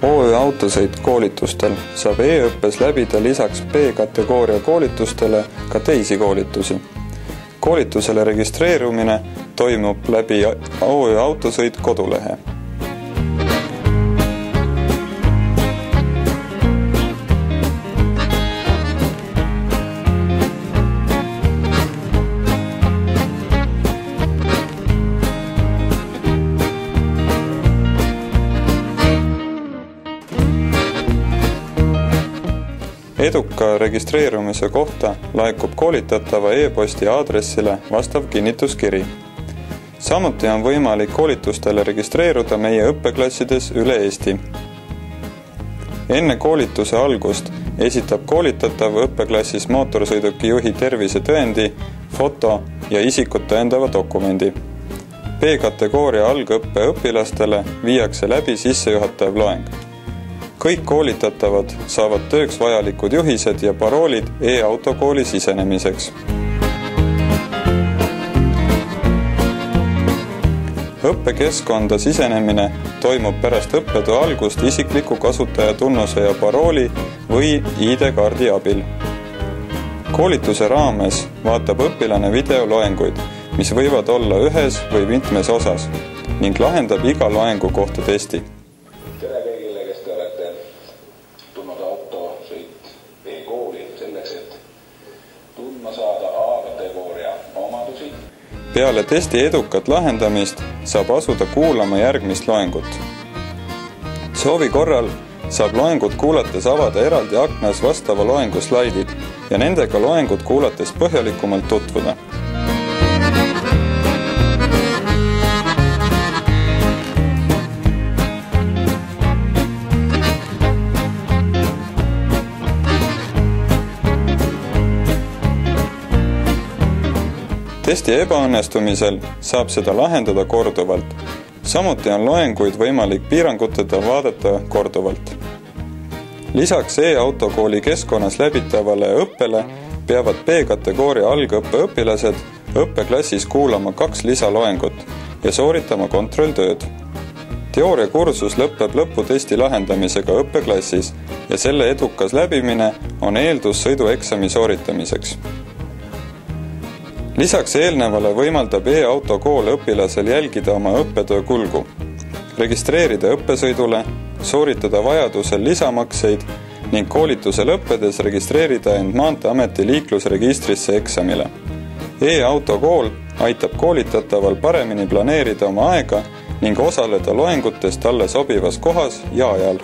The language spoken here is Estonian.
OÜ Autosõit koolitustel saab e-õppes läbida lisaks B-kategooria koolitustele ka teisi koolitusi. Koolitusele registreerumine toimub läbi OÜ Autosõit kodulehe. Eduka registreerumise kohta laekub koolitatava e-posti aadressile vastav kinnituskiri. Samuti on võimalik koolitustele registreeruda meie õppeklassides üle Eesti. Enne koolituse algust esitab koolitatav õppeklassis mootorsõiduki juhi tervisetõendi, foto ja isikut tõendava dokumendi. B-kategooria algõppe õpilastele viiakse läbi sissejuhatav loeng. Kõik koolitatavad saavad tööks vajalikud juhised ja paroolid e-autokooli sisenemiseks. Õppekeskkonda sisenemine toimub pärast õppetöö algust isikliku kasutaja tunnuse ja parooli või ID-kaardi abil. Koolituse raames vaatab õpilane videoloenguid, mis võivad olla ühes või mitmes osas ning lahendab iga loengu kohta testi. Peale testi edukat lahendamist saab asuda kuulama järgmist loengut. Soovi korral saab loengut kuulates avada eraldi aknas vastava loengu slaidid ja nendega loengut kuulates põhjalikumalt tutvuda. Testi ebaõnnestumisel saab seda lahendada korduvalt. Samuti on loenguid võimalik piiranguteta vaadata korduvalt. Lisaks e-autokooli keskkonnas läbitavale õppele peavad B-kategooria algõppe õpilased õppeklassis kuulama 2 lisaloengut ja sooritama kontrolltööd. Teooriakursus lõpeb lõputesti lahendamisega õppeklassis ja selle edukas läbimine on eeldus sõidueksami sooritamiseks. Lisaks eelnevale võimaldab e-autokool õpilasel jälgida oma õppetöö kulgu, registreerida õppesõidule, sooritada vajadusel lisamakseid ning koolituse lõppedes registreerida end Maanteeameti liiklusregistrisse eksamile. E-autokool aitab koolitataval paremini planeerida oma aega ning osaleda loengutes talle sobivas kohas ja ajal.